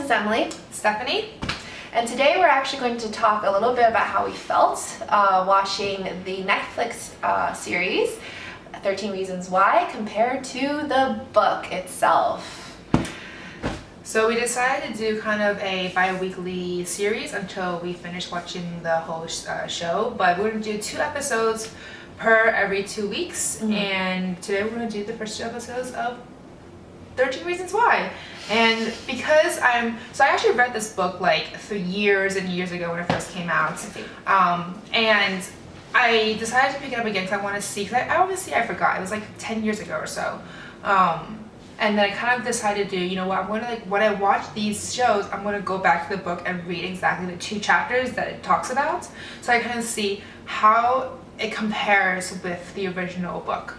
is Emily. Stephanie. And today we're actually going to talk a little bit about how we felt watching the Netflix series, 13 Reasons Why, compared to the book itself. So we decided to do kind of a bi-weekly series until we finish watching the whole show, but we're going to do 2 episodes per every 2 weeks, and today we're going to do the first 2 episodes of 13 Reasons Why. And because I actually read this book like for years and years ago when it first came out, and I decided to pick it up again because I want to see, because obviously I forgot, it was like 10 years ago or so. And then I kind of decided to, you know what, I'm going to, like, when I watch these shows, I'm going to go back to the book and read exactly the 2 chapters that it talks about, so I kind of see how it compares with the original book.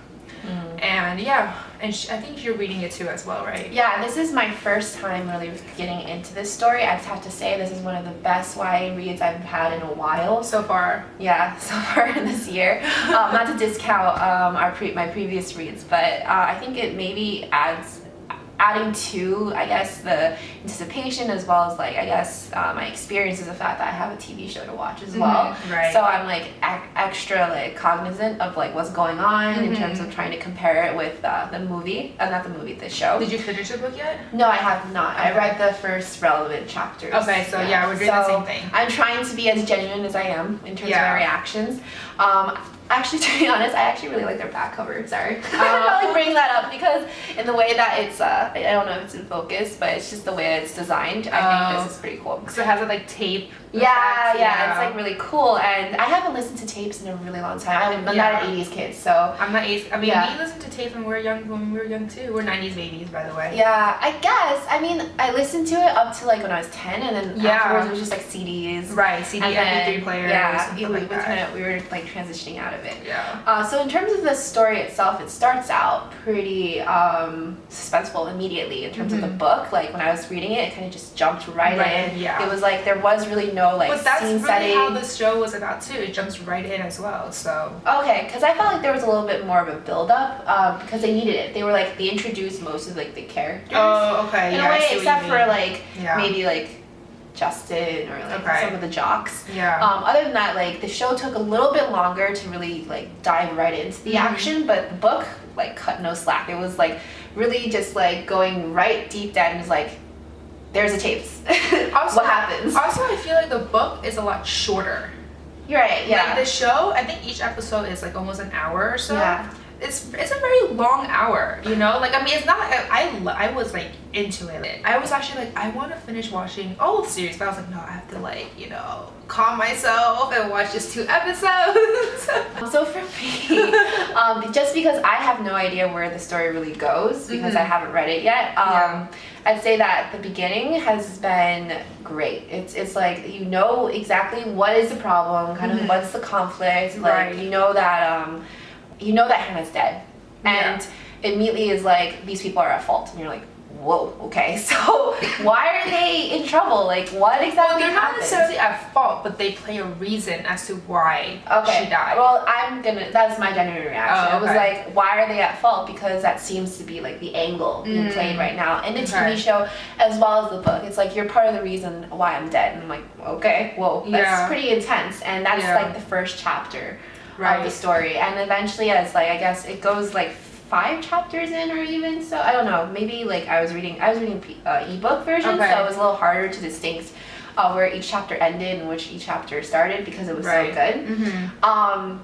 And yeah, and I think you're reading it too as well, right? Yeah, this is my first time really getting into this story. I just have to say this is one of the best YA reads I've had in a while. So far. Yeah, so far this year. Not to discount my previous reads, but I think it maybe adding to, I guess, the anticipation, as well as, like, I guess my experience is the fact that I have a TV show to watch as well. Right. So I'm like extra like cognizant of like what's going on in terms of trying to compare it with the movie, not the movie, the show. Did you finish the book yet? No, I have not. Okay. I read the first relevant chapters. Okay, so yeah, we're doing the same thing. I'm trying to be as genuine as I am in terms of my reactions. Actually, to be honest, I actually really like their back cover. Sorry. I'm probably bringing that up because in the way that it's, I don't know if it's in focus, but it's just the way it's designed. I think this is pretty cool. So it has like tape. Yeah, it's like really cool, and I haven't listened to tapes in a really long time. I'm not an 80s kid, so I'm not 80s. I mean, we listened to tapes when we were young too. We're 90s babies, by the way. Yeah, I guess. I mean, I listened to it up to like when I was 10, and then afterwards it was just like CDs. Right, CD, MP3 players. Yeah, we were like transitioning out of it. Yeah. So in terms of the story itself, it starts out pretty suspenseful immediately in terms of the book. Like when I was reading it, it kind of just jumped right in. Yeah. It was like there was really no like but that's scene really setting. how the show was about too. It jumps right in as well. So. Okay, because I felt like there was a little bit more of a build up because they needed it. They introduced most of like the characters. Oh, okay. In a way, except for like maybe like Justin or like some of the jocks. Yeah. Other than that, like the show took a little bit longer to really like dive right into the action, but the book like cut no slack. It was like really just like going right deep down. It was like, there's the tapes. Also, what happens? Also, I feel like the book is a lot shorter. You're right. Yeah. Like the show, I think each episode is like almost an hour or so. Yeah. It's a very long hour, you know? Like, I mean, it's not like I was like into it. I was actually like, I want to finish watching all the series, but I was like, no, I have to like, you know, calm myself and watch just 2 episodes. So for me, just because I have no idea where the story really goes because I haven't read it yet, I'd say that the beginning has been great. It's like you know exactly what is the problem, kind of what's the conflict, like you know that Hannah's dead, and immediately is like these people are at fault, and you're like, whoa, okay, so why are they in trouble? Like, what exactly they're not happened? necessarily at fault, but they play a reason as to why she died. Well, that's my genuine reaction. Oh, It was like, why are they at fault? Because that seems to be like the angle being played right now in the TV show as well as the book. It's like, you're part of the reason why I'm dead. And I'm like, okay, whoa, that's pretty intense. And that's like the first chapter of the story. And eventually, as like, I guess it goes like 5 chapters in, or even so, I don't know, maybe like I was reading ebook version, so it was a little harder to distinct where each chapter ended and which each chapter started because it was so good.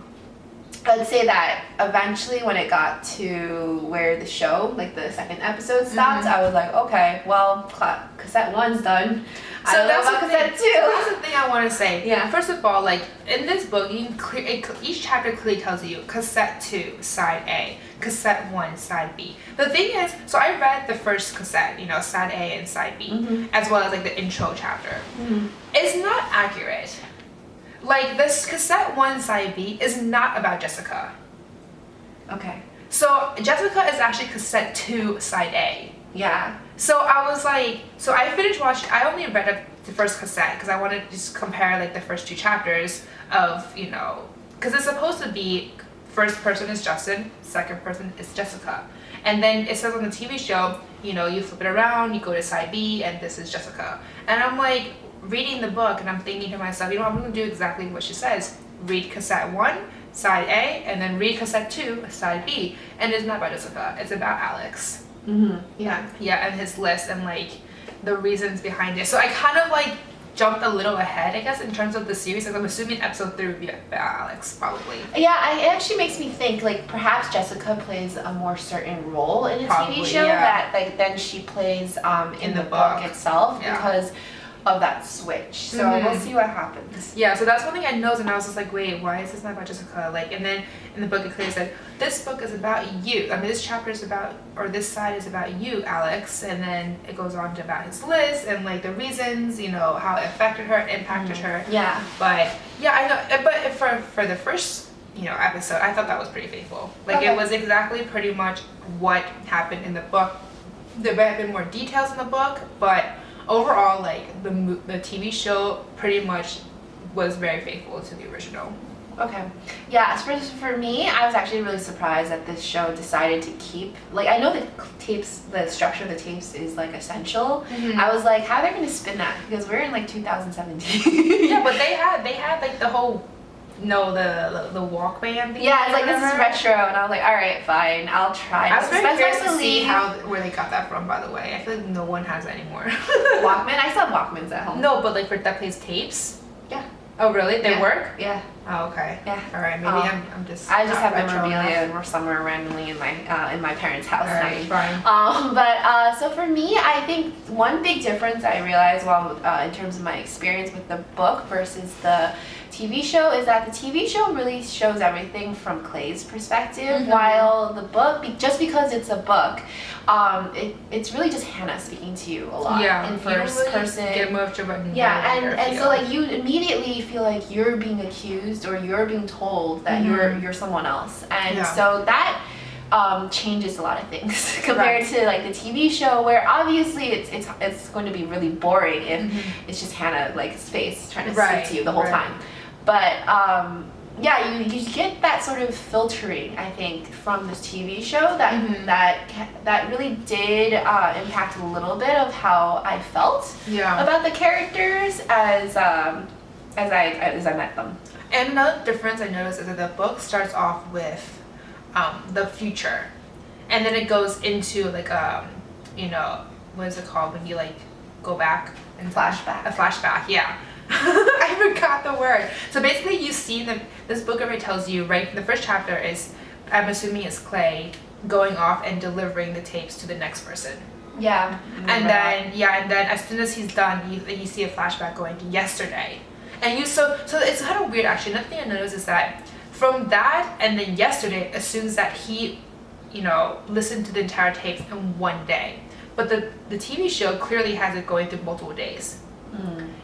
I'd say that eventually when it got to where the show, like the second episode stopped, I was like, okay, well, cassette 1's done. So that's the cassette 2. So that's the thing I want to say. Yeah. First of all, like in this book, each chapter clearly tells you cassette 2, side A, cassette 1, side B. The thing is, so I read the first cassette, you know, side A and side B, as well as like the intro chapter. It's not accurate. Like this cassette 1, side B is not about Jessica. Okay. So Jessica is actually cassette 2, side A. Yeah. So I was like, so I finished watching, I only read up the first cassette because I wanted to just compare like the first 2 chapters of, you know, because it's supposed to be first person is Justin, second person is Jessica. And then it says on the TV show, you flip it around, you go to side B, and this is Jessica. And I'm like reading the book, and I'm thinking to myself, I'm going to do exactly what she says. Read cassette 1, side A, and then read cassette 2, side B. And it's not about Jessica, it's about Alex. Yeah. Yeah, and his list and like the reasons behind it. So I kind of like jumped a little ahead, I guess, in terms of the series. Like I'm assuming episode 3 would be about Alex, probably. Yeah, it actually makes me think like perhaps Jessica plays a more certain role in a Probably, TV show yeah. that like than she plays in the book itself because of that switch. So we'll see what happens. Yeah, so that's one thing I noticed, and I was just like, wait, why is this not about Jessica? Like, and then in the book it clearly said, this book is about you. I mean, this chapter is about, or this side is about you, Alex. And then it goes on to about his list and like the reasons, how it affected her, impacted her. Yeah. But yeah, I know. But for the first, episode, I thought that was pretty faithful. Like it was exactly pretty much what happened in the book. There may have been more details in the book, but overall, like the TV show pretty much was very faithful to the original. Okay. Yeah, as for me, I was actually really surprised that this show decided to keep, like, I know the structure of the tapes is like essential. I was like, how are they going to spin that? Because we're in like 2017. Yeah, but they had like the whole, the Walkman thing. Yeah, it's like, this is retro, and I was like, all right, fine, I'll try. I was very curious to see where they got that from, by the way. I feel like no one has it anymore. Walkman? I still have Walkmans at home. No, but like that plays tapes? Yeah. Oh, really? They work? Yeah. Oh, okay. Yeah. All right. Maybe I'm just. I just have memorabilia and we're somewhere randomly in my parents' house. All right, fine. But so for me, I think one big difference I realized in terms of my experience with the book versus the TV show is that the TV show really shows everything from Clay's perspective, while the book, just because it's a book, it's really just Hannah speaking to you a lot in first person. Get much of a and so like you immediately feel like you're being accused or you're being told that you're someone else, and so that changes a lot of things compared to like the TV show, where obviously it's going to be really boring if it's just Hannah like his face trying to speak to you the whole time. But yeah, you get that sort of filtering, I think, from this TV show that really did impact a little bit of how I felt about the characters as I met them. And another difference I noticed is that the book starts off with the future, and then it goes into like what is it called when you like go back and flashback. A flashback, yeah. I forgot the word. So basically, you see this book already tells you, right? The first chapter is, I'm assuming it's Clay going off and delivering the tapes to the next person. Yeah. And then as soon as he's done, you see a flashback going to yesterday. And so it's kind of weird actually. Another thing I noticed is that from that and then yesterday assumes that he, listened to the entire tapes in one day. But the TV show clearly has it going through multiple days.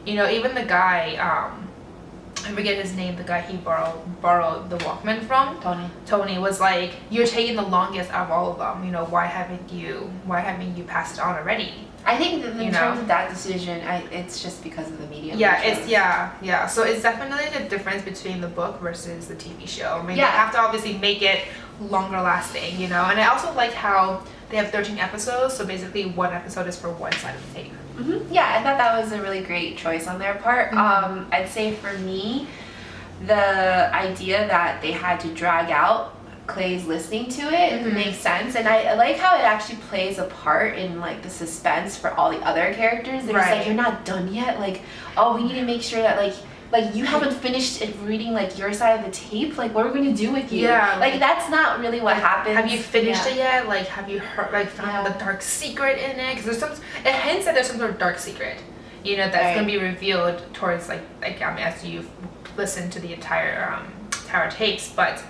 Even the guy, I forget his name, the guy he borrowed the Walkman from. Tony was like, you're taking the longest out of all of them. Why haven't you passed it on already? I think that in terms of that decision, it's just because of the medium. Yeah, So it's definitely the difference between the book versus the TV show. I mean, they have to obviously make it longer lasting, And I also like how they have 13 episodes, so basically one episode is for one side of the tape. Yeah, I thought that was a really great choice on their part. I'd say for me, the idea that they had to drag out Clay's listening to it makes sense, and I like how it actually plays a part in like the suspense for all the other characters. They're just like, you're not done yet, like, oh, we need to make sure that like you haven't finished reading like your side of the tape, like what are we going to do with you? Like that's not really what happens. Have you finished it yet? Like have you heard, like found the dark secret in it? Because it hints that there's some sort of dark secret, that's going to be revealed towards like as you listen to the entire tapes. But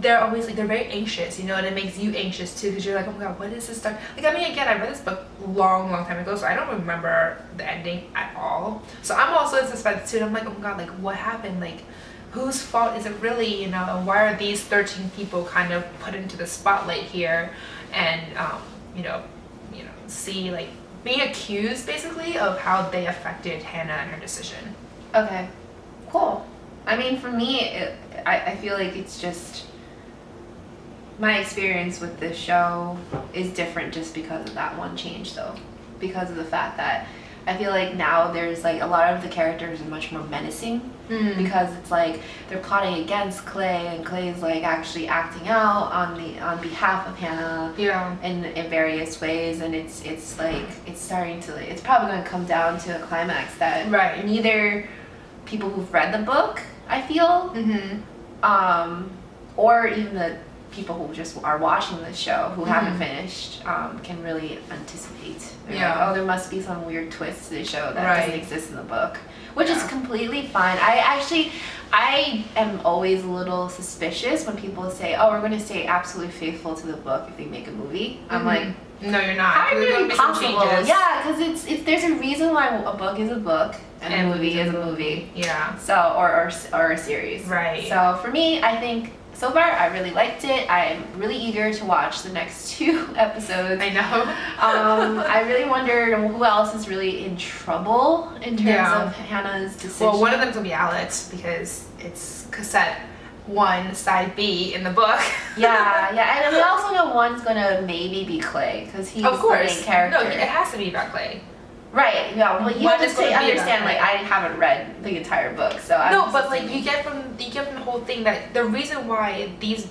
they're always like, they're very anxious, and it makes you anxious too, because you're like, oh my god, what is this dark? Like, I mean, again, I read this book long time ago, so I don't remember the ending at all. So I'm also in suspense too, and I'm like, oh my god, like what happened? Like whose fault is it really? And why are these 13 people kind of put into the spotlight here, and see like being accused basically of how they affected Hannah and her decision. Okay, cool. I mean, for me, I feel like it's just my experience with this show is different just because of that one change, though. Because of the fact that I feel like now there's like a lot of the characters are much more menacing because it's like they're plotting against Clay, and Clay's like actually acting out on behalf of Hannah in various ways, and it's like it's starting to it's probably going to come down to a climax that neither people who've read the book, I feel, or even the people who just are watching the show who haven't finished can really anticipate. They're like, oh, there must be some weird twist to the show that doesn't exist in the book, which is completely fine. I am always a little suspicious when people say, oh, we're going to stay absolutely faithful to the book if they make a movie. I'm like, no, you're not. How are you going to be possible? Yeah, because it's there's a reason why a book is a book and a movie is a movie. Yeah. So or a series. Right. So for me, I think so far I really liked it. I'm really eager to watch the next 2 episodes. I know. I really wonder who else is really in trouble in terms of Hannah's decision. Well, one of them's gonna be Alex because it's cassette 1 side B in the book. yeah, and we also know one's gonna maybe be Clay because he's the main character. No, it has to be about Clay. Right. Yeah. Well, you have to understand. Like, I haven't read the entire book, so no. But like, you get from the whole thing that the reason why these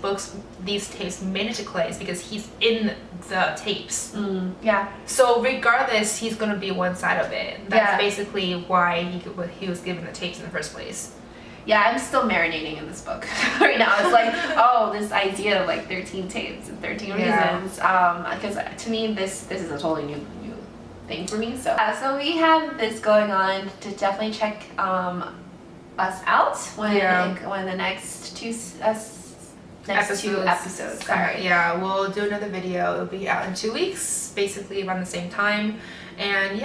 tapes made it to Clay is because he's in the tapes. Yeah. So regardless, he's gonna be one side of it. That's basically why he was given the tapes in the first place. Yeah, I'm still marinating in this book right now. It's like, oh, this idea of like 13 tapes and 13 reasons. Because to me, this is a totally new thing for me. So we have this going on. To definitely check us out when the next two episodes. Sorry. Yeah, we'll do another video. It'll be out in 2 weeks, basically around the same time. And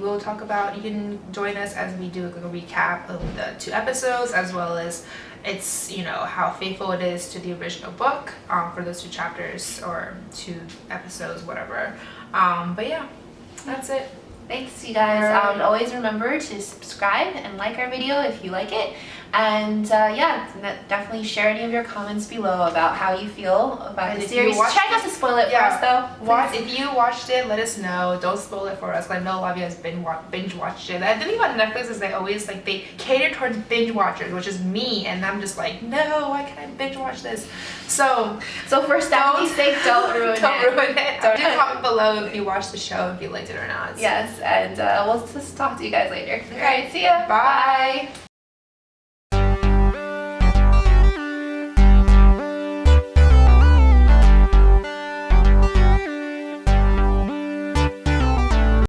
we'll talk about, you can join us as we do a recap of the 2 episodes, as well as it's, how faithful it is to the original book for those 2 chapters or 2 episodes, whatever. But yeah, that's it. Thanks, you guys. Always remember to subscribe and like our video if you like it. And definitely share any of your comments below about how you feel about the series. Try not to spoil it for us, though. If you watched it, let us know. Don't spoil it for us. I know a lot of you guys binge watched it. The thing about Netflix is they always they cater towards binge watchers, which is me, and I'm just like, no, why can't I binge watch this? So for Stephanie's sake, don't ruin it. Don't ruin it. Do comment below if you watched the show, if you liked it or not. Yes, and we'll just talk to you guys later. All right, see ya. Bye.